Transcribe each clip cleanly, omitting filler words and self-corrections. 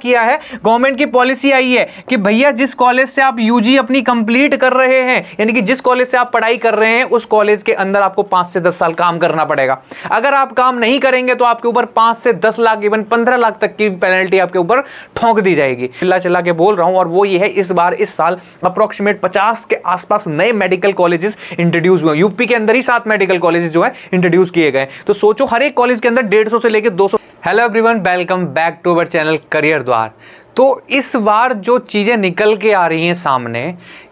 किया है, गवर्नमेंट की पॉलिसी आई है कि भैया जिस कॉलेज से आप यूजी अपनी कंप्लीट कर रहे हैं, यानी कि जिस कॉलेज से आप पढ़ाई कर रहे हैं उस कॉलेज के अंदर आपको 5 से 10 साल काम करना पड़ेगा। अगर आप काम नहीं करेंगे तो आपके ऊपर 5 से 10 लाख इवन 15 लाख तक की पेनल्टी आपके ऊपर ठोंक दी जाएगी। चिल्ला चिल्ला के बोल रहा हूं, और वो ये है इस साल अप्रोक्सीमेट 50 के आसपास नए मेडिकल कॉलेजेस इंट्रोड्यूस हुए। यूपी के अंदर ही 7 मेडिकल कॉलेजेस जो है इंट्रोड्यूस किए गए। तो सोचो हर एक कॉलेज के अंदर 150 से लेकर 200। Hello everyone, welcome back to our channel Career Dwar. तो इस बार जो चीज़ें निकल के आ रही हैं सामने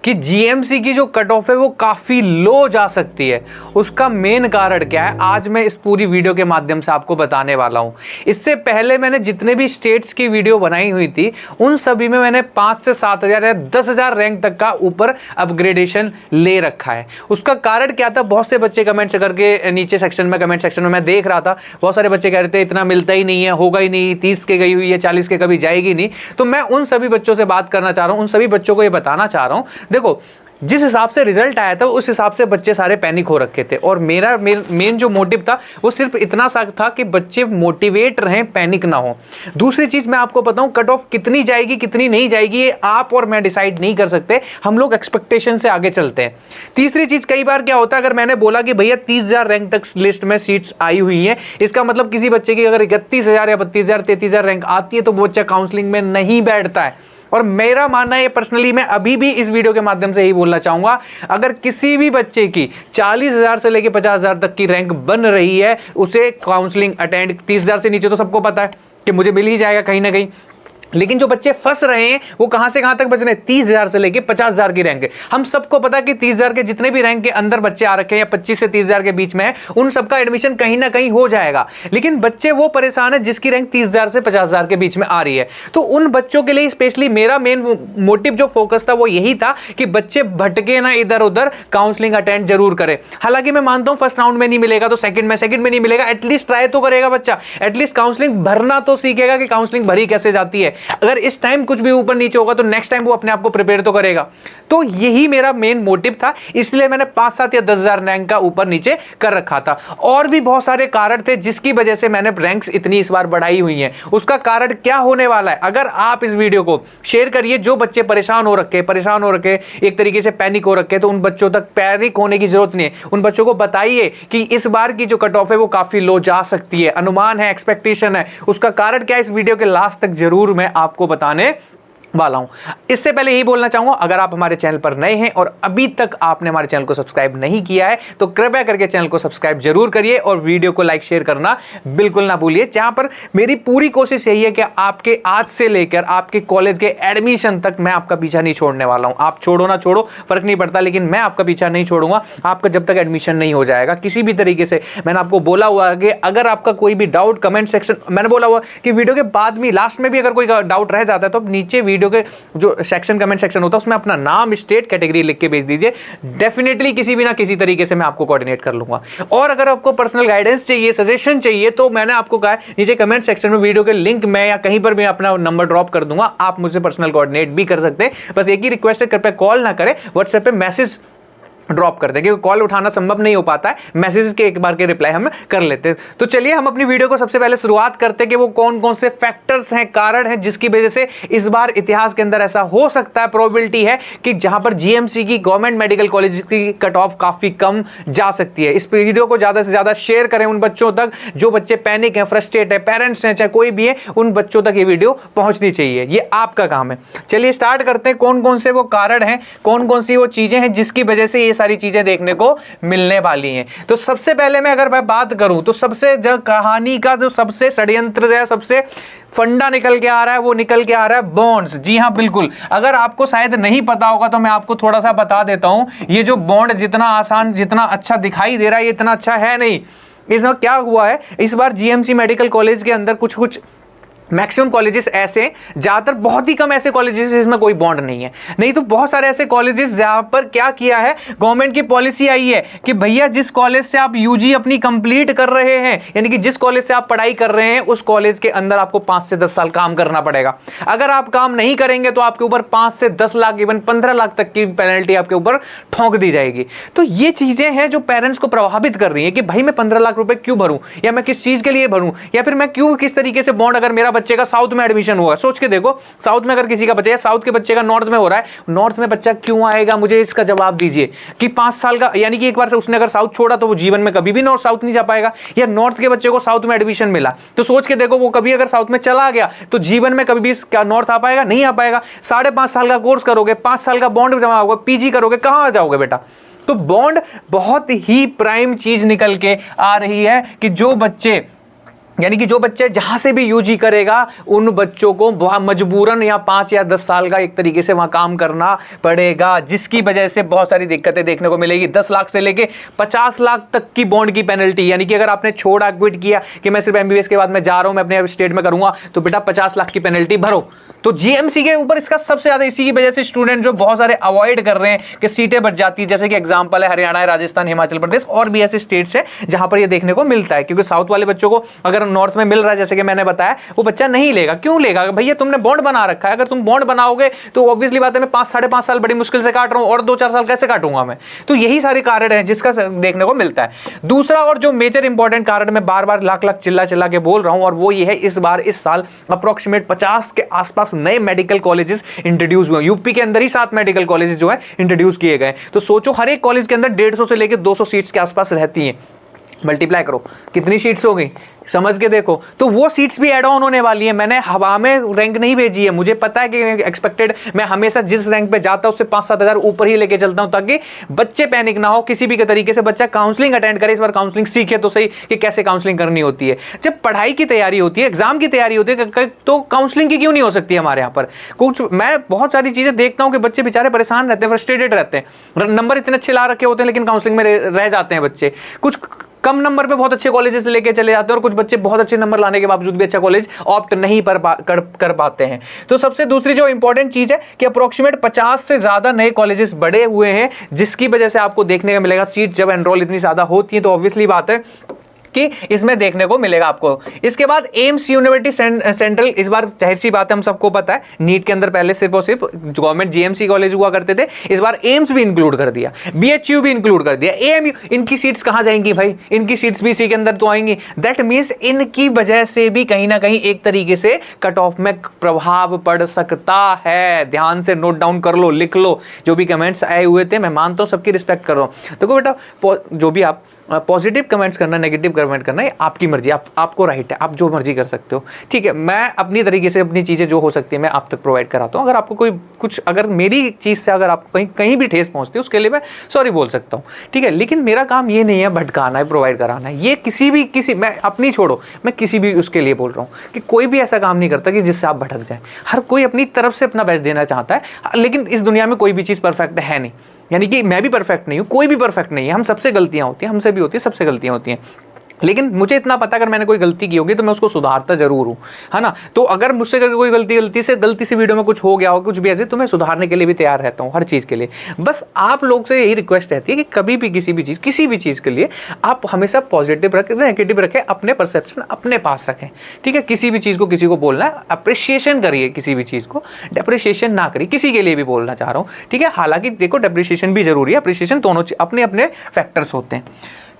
कि जीएमसी की जो कट ऑफ है वो काफ़ी लो जा सकती है, उसका मेन कारण क्या है आज मैं इस पूरी वीडियो के माध्यम से आपको बताने वाला हूं। इससे पहले मैंने जितने भी स्टेट्स की वीडियो बनाई हुई थी उन सभी में मैंने 5 से 7,000 या 10,000 रैंक तक का ऊपर अपग्रेडेशन ले रखा है। उसका कारण क्या था, बहुत से बच्चे कमेंट्स करके नीचे कमेंट सेक्शन में मैं देख रहा था, बहुत सारे बच्चे कह रहे थे इतना मिलता ही नहीं है, होगा ही नहीं, 30 के गई हुई है, 40 के कभी जाएगी नहीं। तो मैं उन सभी बच्चों से बात करना चाह रहा हूं, उन सभी बच्चों को ये बताना चाह रहा हूं, देखो जिस हिसाब से रिजल्ट आया था उस हिसाब से बच्चे सारे पैनिक हो रखे थे। और मेरा मेन जो मोटिव था वो सिर्फ इतना सा था कि बच्चे मोटिवेट रहें, पैनिक ना हो। दूसरी चीज मैं आपको बताऊं, कट ऑफ कितनी जाएगी कितनी नहीं जाएगी ये आप और मैं डिसाइड नहीं कर सकते, हम लोग एक्सपेक्टेशन से आगे चलते हैं। तीसरी चीज, कई बार क्या होता है, अगर मैंने बोला कि भैया 30,000 रैंक तक लिस्ट में सीट्स आई हुई है, इसका मतलब किसी बच्चे की अगर 31,000 या 32,000 33,000 रैंक आती है तो वो बच्चा काउंसलिंग में नहीं बैठता है। और मेरा मानना है पर्सनली, मैं अभी भी इस वीडियो के माध्यम से यही बोलना चाहूंगा, अगर किसी भी बच्चे की 40,000 से लेकर 50,000 तक की रैंक बन रही है उसे काउंसलिंग अटेंड, 30,000 से नीचे तो सबको पता है कि मुझे मिल ही जाएगा कहीं ना कहीं, लेकिन जो बच्चे फंस रहे हैं वो कहां से कहां तक बच रहे हैं, 30,000 से लेके 50,000 की रैंक है। हम सबको पता कि 30,000 के जितने भी रैंक के अंदर बच्चे आ रखे हैं या 25 से 30,000 के बीच में है, उन सबका एडमिशन कहीं ना कहीं हो जाएगा। लेकिन बच्चे वो परेशान है जिसकी रैंक 30,000 से 50,000 के बीच में आ रही है। तो उन बच्चों के लिए स्पेशली मेरा मेन मोटिव जो फोकस था वो यही था कि बच्चे भटके ना इधर उधर, काउंसलिंग अटेंड जरूर करें। हालांकि मैं मानता हूं फर्स्ट राउंड में नहीं मिलेगा तो सेकंड में नहीं मिलेगा, एटलीस्ट ट्राई तो करेगा बच्चा, एटलीस्ट काउंसलिंग भरना तो सीखेगा कि काउंसलिंग भरी कैसे जाती है। अगर इस टाइम कुछ भी ऊपर नीचे होगा तो नेक्स्ट टाइम वो अपने आप को प्रिपेयर तो करेगा। तो यही मेरा मेन मोटिव था, इसलिए मैंने 5, 7 या 10,000 रैंक का ऊपर नीचे कर रखा था। और भी बहुत सारे कारण थे जिसकी वजह से मैंने रैंक्स इतनी इस बार बढ़ाई हुई हैं। उसका कारण क्या होने वाला है, अगर आप इस वीडियो को शेयर करिए, जो बच्चे परेशान हो रखे एक तरीके से पैनिक हो रखे, तो उन बच्चों तक पैनिक होने की जरूरत नहीं है। उन बच्चों को बताइए कि इस बार की जो कट ऑफ है वो काफी लो जा सकती है, अनुमान है, एक्सपेक्टेशन है। उसका कारण क्या है इस वीडियो के लास्ट तक जरूर मैं आपको बताने वाला हूं। इससे पहले यही बोलना चाहूंगा, अगर आप हमारे चैनल पर नए हैं और अभी तक आपने हमारे चैनल को सब्सक्राइब नहीं किया है तो कृपया करके चैनल को सब्सक्राइब जरूर करिए और वीडियो को लाइक शेयर करना बिल्कुल ना भूलिए। जहां पर मेरी पूरी कोशिश यही है कि आपके आज से लेकर आपके कॉलेज के एडमिशन तक मैं आपका पीछा नहीं छोड़ने वाला हूं। आप छोड़ो ना छोड़ो फर्क नहीं पड़ता, लेकिन मैं आपका पीछा नहीं छोड़ूंगा आपका जब तक एडमिशन नहीं हो जाएगा किसी भी तरीके से। मैंने आपको बोला हुआ है कि अगर आपका कोई भी डाउट कमेंट सेक्शन, मैंने बोला हुआ कि वीडियो के बाद में लास्ट में भी अगर कोई डाउट रह जाता है तो नीचे वीडियो के जो सेक्शन कमेंट सेक्शन होता है उसमें अपना नाम, स्टेट, कैटेगरी लिख के भेज दीजिए। डेफिनेटली किसी भी ना किसी तरीके से मैं आपको कोऑर्डिनेट कर लूंगा। और अगर आपको पर्सनल गाइडेंस चाहिए, सजेशन चाहिए, तो मैंने आपको कहा है नीचे कमेंट सेक्शन में वीडियो के लिंक में या कहीं पर भी अपना नंबर ड्रॉप कर दूंगा, आप मुझसे पर्सनल कोऑर्डिनेट भी कर सकते हैं। बस एक ही रिक्वेस्ट है, कृपया कॉल ना करें, व्हाट्सएप पे मैसेज ड्रॉप कर दें, क्योंकि कॉल उठाना संभव नहीं हो पाता है, मैसेज के एक बार के रिप्लाई हम कर लेते हैं। तो चलिए हम अपनी वीडियो को सबसे पहले शुरुआत करते हैं कि वो कौन कौन से फैक्टर्स हैं, कारण हैं जिसकी वजह से इस बार इतिहास के अंदर ऐसा हो सकता है, प्रोबेबिलिटी है कि जहां पर जीएमसी की गवर्नमेंट मेडिकल कॉलेज की कट ऑफ काफी कम जा सकती है। इस वीडियो को ज्यादा से ज्यादा शेयर करें उन बच्चों तक जो बच्चे पैनिक है, फ्रस्ट्रेट है, पेरेंट्स हैं, चाहे कोई भी है, उन बच्चों तक ये वीडियो पहुंचनी चाहिए, ये आपका काम है। चलिए स्टार्ट करते हैं, कौन कौन से वो कारण हैं, कौन कौन सी वो चीजें हैं जिसकी वजह से ये सारी चीजें देखने को मिलने वाली हैं। तो सबसे पहले मैं अगर बात करूं तो सबसे जो कहानी का जो सबसे षड्यंत्र है, सबसे फंडा निकल के आ रहा है, वो निकल के आ रहा है बॉन्ड्स। जी हां बिल्कुल, अगर आपको शायद नहीं पता होगा तो मैं आपको थोड़ा सा बता देता हूं। ये जो बॉन्ड जितना आसान, जितना अच्छा दिखाई दे रहा है, ये इतना अच्छा है नहीं। इसमें क्या हुआ है, इस बार जीएमसी मेडिकल कॉलेज के अंदर कुछ मैक्सिमम कॉलेजेस ऐसे, ज्यादातर बहुत ही कम ऐसे कॉलेजेस जिसमें कोई बॉन्ड नहीं है, नहीं तो बहुत सारे ऐसे कॉलेजेस जहां पर क्या किया है, गवर्नमेंट की पॉलिसी आई है कि भैया जिस कॉलेज से आप यूजी अपनी कंप्लीट कर रहे हैं, यानी कि जिस कॉलेज से आप पढ़ाई कर रहे हैं उस कॉलेज के अंदर आपको 5 से 10 साल काम करना पड़ेगा। अगर आप काम नहीं करेंगे तो आपके ऊपर 5 से 10 लाख इवन 15 लाख तक की पेनल्टी आपके ऊपर ठोंक दी जाएगी। तो ये चीजें हैं जो पेरेंट्स को प्रभावित कर रही है कि भाई मैं 15 लाख रुपए क्यों भरूं, या मैं किस चीज के लिए भरूं, या फिर मैं क्यों किस तरीके से बॉन्ड, अगर मेरा बच्चे का साउथ में एडमिशन हुआ, सोच के देखो, साउथ में अगर किसी का बच्चा या साउथ के बच्चे का नॉर्थ में हो रहा है, नॉर्थ में बच्चा क्यों आएगा? मुझे इसका जवाब दीजिए कि 5 साल का, यानी कि एक बार से उसने अगर साउथ छोड़ा तो वो जीवन में कभी भी नॉर्थ साउथ नहीं जा पाएगा। या नॉर्थ के बच्चे को साउथ में एडमिशन मिला तो सोच के देखो, वो कभी अगर साउथ में चला गया तो जीवन में कभी भी क्या नॉर्थ आ पाएगा? नहीं आ पाएगा। 5.5 साल का कोर्स करोगे, 5 साल का बॉन्ड जमा होगा, पीजी करोगे, कहां आ जाओगे बेटा? तो बॉन्ड बहुत ही प्राइम चीज निकल के आ रही है कि जो बच्चे, यानी कि जो बच्चे जहां से भी यूजी करेगा उन बच्चों को मजबूरन या 5 या 10 साल का एक तरीके से वहां काम करना पड़ेगा, जिसकी वजह से बहुत सारी दिक्कतें देखने को मिलेगी। 10 लाख से लेके 50 लाख तक की बॉन्ड की पेनल्टी, यानी कि अगर आपने छोड़ा, क्विट किया कि मैं सिर्फ एमबीबीएस के बाद मैं जा रहा हूं, मैं अपने स्टेट में करूंगा, तो बेटा 50 लाख की पेनल्टी भरो। तो जीएमसी के ऊपर इसका सबसे ज्यादा, इसी की वजह से स्टूडेंट जो बहुत सारे अवॉइड कर रहे हैं कि सीटें बच जाती है, जैसे कि एग्जांपल है हरियाणा है, राजस्थान, हिमाचल प्रदेश और भी ऐसे स्टेट्स है जहां पर ये देखने को मिलता है। क्योंकि साउथ वाले बच्चों को अगर नॉर्थ में मिल रहा है, जैसे कि मैंने बताया, वो बच्चा नहीं लेगा। क्यों लेगा? भैया तुमने बॉन्ड बना रखा है, अगर तुम बॉन्ड बनाओगे तो ऑब्वियसली बात है मैं 5-5.5 साल बड़ी मुश्किल से काट रहा हूं और 2-4 साल कैसे काटूंगा मैं? तो यही सारे कारण हैं जिसका देखने को मिलता है। दूसरा और जो मेजर इंपॉर्टेंट कारण मैं बार बार लाख चिल्ला के बोल रहा हूं, और वो ये है, इस साल अप्रोक्सीमेट 50 के आसपास नए मेडिकल कॉलेजेस इंट्रोड्यूस हुए। यूपी के अंदर ही 7 मेडिकल कॉलेजेस जो है इंट्रोड्यूस किए गए। तो सोचो, हर एक कॉलेज के अंदर 150 से लेकर 200 सीट्स के आसपास रहती हैं। मल्टीप्लाई करो, कितनी सीट्स हो गई, समझ के देखो। तो वो सीट्स भी ऐड ऑन होने वाली है। मैंने हवा में रैंक नहीं भेजी है, मुझे पता है कि एक्सपेक्टेड, मैं हमेशा जिस रैंक पे जाता हूं उससे 5-7 हजार ऊपर ही लेके चलता हूं, ताकि बच्चे पैनिक ना हो किसी भी तरीके से। बच्चा काउंसलिंग अटेंड करे, इस बार काउंसलिंग सीखे तो सही कि कैसे काउंसलिंग करनी होती है। जब पढ़ाई की तैयारी होती है, एग्जाम की तैयारी होती है, तो काउंसलिंग की क्यों नहीं हो सकती हमारे यहाँ पर? कुछ मैं बहुत सारी चीजें देखता हूं कि बच्चे बेचारे परेशान रहते हैं, फ्रस्ट्रेटेड रहते हैं, नंबर इतने अच्छे ला रखे होते हैं लेकिन काउंसलिंग में रह जाते हैं बच्चे। कुछ कम नंबर पे बहुत अच्छे कॉलेजेस लेके चले जाते हैं और कुछ बच्चे बहुत अच्छे नंबर लाने के बावजूद भी अच्छा कॉलेज ऑप्ट नहीं कर पाते हैं। तो सबसे दूसरी जो इंपॉर्टेंट चीज है कि अप्रोक्सीमेट 50 से ज्यादा नए कॉलेजेस बढ़े हुए हैं, जिसकी वजह से आपको देखने को मिलेगा सीट जब एनरोल इतनी ज्यादा होती है तो ऑब्वियसली बात है कि इसमें देखने को मिलेगा आपको। इसके बाद एम्स यूनिवर्सिटी सेंट्रल, इस बार जाहिर सी बात है हम सबको पता है, नीट के अंदर पहले सिर्फ और सिर्फ गवर्नमेंट जीएमसी कॉलेज हुआ करते थे, इस बार एम्स भी इंक्लूड कर दिया, बीएचयू भी इंक्लूड कर दिया, एएमयू। इनकी सीट्स कहां जाएंगी भाई? इनकी सीट्स भी इसी के अंदर तो आएंगी। दैट मींस इनकी वजह से भी कहीं ना कहीं एक तरीके से कट ऑफ में प्रभाव पड़ सकता है। ध्यान से नोट डाउन कर लो, लिख लो। जो भी कमेंट्स आए हुए थे मैं मानता हूं सबकी रिस्पेक्ट कर रहा हूं। देखो बेटा, जो भी आप पॉजिटिव कमेंट्स करना, नेगेटिव कमेंट करना, ये आपकी मर्जी, आपको राइट है, आप जो मर्जी कर सकते हो, ठीक है। मैं अपनी तरीके से अपनी चीज़ें जो हो सकती है मैं आप तक प्रोवाइड कराता हूँ। अगर आपको कोई कुछ, अगर मेरी चीज़ से अगर आपको कहीं भी ठेस पहुँचती है उसके लिए मैं सॉरी बोल सकता हूँ, ठीक है। लेकिन मेरा काम ये नहीं है भटकाना है, प्रोवाइड कराना है। ये किसी मैं अपनी छोड़ो, मैं किसी भी उसके लिए बोल रहा हूँ कि कोई भी ऐसा काम नहीं करता कि जिससे आप भटक जाए। हर कोई अपनी तरफ से अपना बेस्ट देना चाहता है, लेकिन इस दुनिया में कोई भी चीज़ परफेक्ट है नहीं। यानी कि मैं भी परफेक्ट नहीं हूं, कोई भी परफेक्ट नहीं है, हम सबसे गलतियां होती हैं, हमसे भी होती है, सबसे गलतियां होती हैं। लेकिन मुझे इतना पता, अगर मैंने कोई गलती की होगी तो मैं उसको सुधारता जरूर हूं, है ना। तो अगर मुझसे कोई गलती से वीडियो में कुछ हो गया हो, कुछ भी ऐसे, तो मैं सुधारने के लिए भी तैयार रहता हूं, हर चीज़ के लिए। बस आप लोग से यही रिक्वेस्ट रहती है कि कभी भी किसी भी चीज़ के लिए आप हमेशा पॉजिटिव रखें, नेगेटिव रखें, अपने परसेप्शन अपने पास रखें, ठीक है। किसी भी चीज़ को किसी को बोलना है, अप्रिशिएशन करिए, किसी भी चीज़ को डेप्रिशिएशन ना करिए, किसी के लिए भी बोलना चाह रहा हूँ, ठीक है। हालांकि देखो, डेप्रिशिएशन भी जरूरी है, अप्रिशिएशन, दोनों अपने अपने फैक्टर्स होते हैं।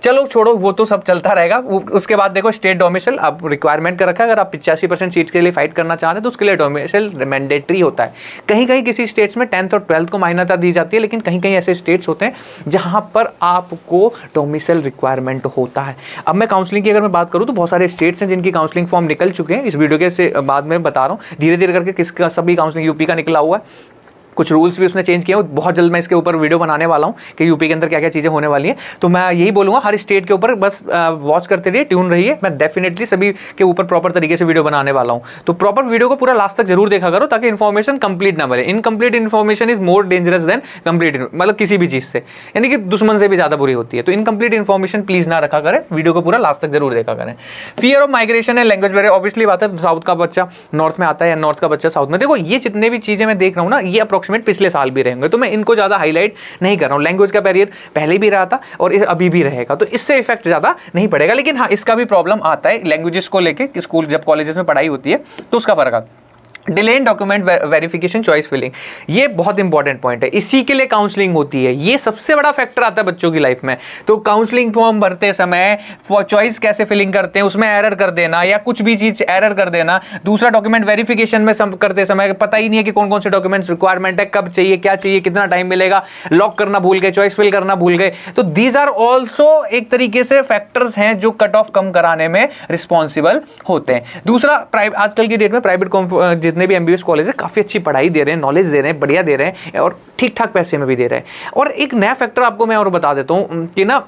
चलो छोड़ो, वो तो सब चलता रहेगा। उसके बाद देखो, स्टेट डोमिसाइल अब रिक्वायरमेंट कर रखा है। अगर आप 85% सीट्स के लिए फाइट करना चाह रहे हैं तो उसके लिए डोमिसाइल मैंडेटरी होता है। कहीं कहीं किसी स्टेट्स में 10th और 12th को मान्यता दी जाती है, लेकिन कहीं कहीं ऐसे स्टेट्स होते हैं जहां पर आपको डोमिसाइल रिक्वायरमेंट होता है। अब मैं काउंसलिंग की अगर मैं बात करूं तो बहुत सारे स्टेट्स हैं जिनकी काउंसलिंग फॉर्म निकल चुके हैं। इस वीडियो के से बाद में बता रहा हूँ, धीरे धीरे करके किसका सभी काउंसलिंग, यूपी का निकला हुआ है, कुछ रूल्स भी उसने चेंज किए। बहुत जल्द मैं इसके ऊपर वीडियो बनाने वाला हूं कि यूपी के अंदर क्या क्या चीज़ें होने वाली हैं। तो मैं यही बोलूँगा, हर स्टेट के ऊपर बस वॉच करते रहिए, ट्यून रहिए। मैं डेफिनेटली सभी के ऊपर प्रॉपर तरीके से वीडियो बनाने वाला हूं। तो प्रॉपर वीडियो को पूरा लास्ट तक जरूर देखा करो, ताकि इन्फॉर्मेशन कंप्लीट ना मिले। Incomplete information is more dangerous than complete, मतलब किसी भी चीज़ से, यानी कि दुश्मन से भी ज़्यादा बुरी होती है। तो इनकम्प्लीट इन्फॉर्मेशन प्लीज़ ना रखा करें, वीडियो को पूरा लास्ट तक जरूर देखा करें। फियर ऑफ माइग्रेशन है, लैंग्वेज बैरियर, ऑब्वियसली बात है, साउथ का बच्चा नॉर्थ में आता है या नॉर्थ का बच्चा साउथ में। देखो, ये जितने भी चीज़ें मैं देख रहा हूँ ना, ये अप्रोक्सीमेट पिछले साल भी रहेंगे, तो मैं इनको ज्यादा हाईलाइट नहीं कर रहा हूं। लैंग्वेज का बैरियर पहले भी रहा था और अभी भी रहेगा, तो इससे इफेक्ट ज्यादा नहीं पड़ेगा। लेकिन हाँ, इसका भी प्रॉब्लम आता है लैंग्वेजेस को लेके, स्कूल जब कॉलेजेस में पढ़ाई होती है तो उसका फर्क आता है। Delayed document verification choice filling, ये बहुत इंपॉर्टेंट पॉइंट है। इसी के लिए काउंसलिंग होती है, ये सबसे बड़ा फैक्टर आता है बच्चों की लाइफ में। तो काउंसलिंग फॉर्म भरते समय चॉइस कैसे फिलिंग करते हैं, उसमें एरर कर देना या कुछ भी चीज एरर कर देना। दूसरा, डॉक्यूमेंट वेरिफिकेशन में करते समय पता ही नहीं है कि कौन कौन से डॉक्यूमेंट्स रिक्वायरमेंट है, कब चाहिए, क्या चाहिए, कितना टाइम मिलेगा, लॉक करना भूल गए, चॉइस फिल करना भूल गए। तो दीज आर ऑल्सो एक तरीके से फैक्टर्स हैं जो कट ऑफ कम कराने में रिस्पॉन्सिबल होते हैं। दूसरा, आजकल की डेट में प्राइवेट जितने भी एमबीबीएस कॉलेज है काफी अच्छी पढ़ाई दे रहे हैं, नॉलेज दे रहे हैं, बढ़िया दे रहे हैं और ठीक ठाक पैसे में भी दे रहे हैं। और एक नया फैक्टर आपको मैं और बता देता हूं कि ना,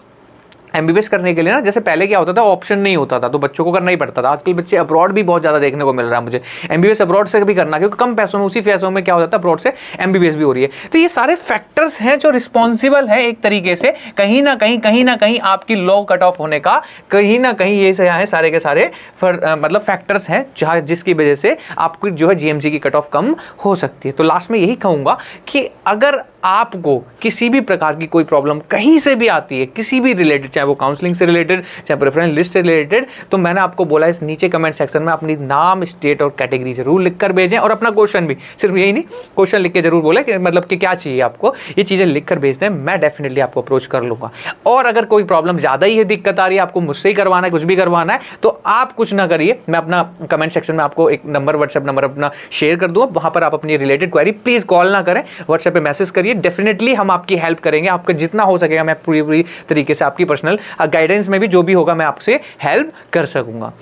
एमबीबीएस करने के लिए ना, जैसे पहले क्या होता था, ऑप्शन नहीं होता था तो बच्चों को करना ही पड़ता था। आजकल बच्चे अब्रॉड भी बहुत ज्यादा देखने को मिल रहा है मुझे, एमबीबीएस अब्रॉड से भी करना, क्योंकि कम पैसों में, उसी पैसों में क्या होता है, अब्रॉड से एमबीबीएस भी हो रही है। तो ये सारे फैक्टर्स हैं जो रिस्पॉन्सिबल है एक तरीके से कहीं ना कहीं आपकी लो कट ऑफ होने का, कहीं ना कहीं ये है सारे के सारे मतलब फैक्टर्स हैं जिसकी वजह से आपकी जो है जीएमसी की कट ऑफ कम हो सकती है। तो लास्ट में यही कहूंगा कि अगर आपको किसी भी प्रकार की कोई प्रॉब्लम कहीं से भी आती है, किसी भी रिलेटेड, चाहे वो काउंसलिंग से रिलेटेड, चाहे प्रेफरेंस लिस्ट से रिलेटेड, तो मैंने आपको बोला इस नीचे कमेंट सेक्शन में अपनी नाम, स्टेट और कैटेगरी जरूर लिखकर भेजें और अपना क्वेश्चन भी, सिर्फ यही नहीं, क्वेश्चन लिख के जरूर बोले कि मतलब कि क्या चाहिए आपको, ये चीजें लिखकर भेज दें, मैं डेफिनेटली आपको अप्रोच कर लूंगा। और अगर कोई प्रॉब्लम ज्यादा ही है, दिक्कत आ रही है, आपको मुझसे ही करवाना है, कुछ भी करवाना है, तो आप कुछ ना करिए, मैं अपना कमेंट सेक्शन में आपको एक नंबर, व्हाट्सएप नंबर अपना शेयर कर दूंगा, वहां पर आप अपनी रिलेटेड क्वेरी प्लीज कॉल ना करें, व्हाट्सएप पे मैसेज करिए, डेफिनेटली हम आपकी हेल्प करेंगे, आपका जितना हो सकेगा मैं पूरी तरीके से आपकी पर्सनल गाइडेंस में भी जो भी होगा मैं आपसे हेल्प कर सकूंगा।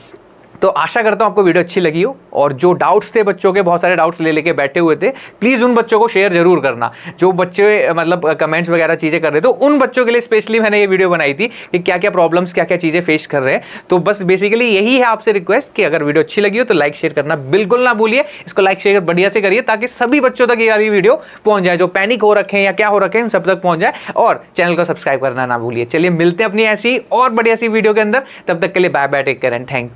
तो आशा करता हूं आपको वीडियो अच्छी लगी हो, और जो डाउट्स थे बच्चों के, बहुत सारे डाउट्स लेके बैठे हुए थे, प्लीज उन बच्चों को शेयर जरूर करना जो बच्चे मतलब कमेंट्स वगैरह चीजें कर रहे थे। उन बच्चों के लिए स्पेशली मैंने ये वीडियो बनाई थी कि क्या क्या प्रॉब्लम्स, क्या क्या चीजें फेस कर रहे हैं। तो बस बेसिकली यही है आपसे रिक्वेस्ट कि अगर वीडियो अच्छी लगी हो तो लाइक शेयर करना बिल्कुल ना भूलिए, इसको लाइक शेयर बढ़िया से करिए ताकि सभी बच्चों तक ये वाली वीडियो पहुंच जाए, जो पैनिक हो रखे हैं या क्या हो रखे हैं इन सब तक पहुंच जाए, और चैनल को सब्सक्राइब करना ना भूलिए। चलिए मिलते हैं अपनी ऐसी और बढ़िया सी वीडियो के अंदर, तब तक के लिए bye bye, take care and thank you.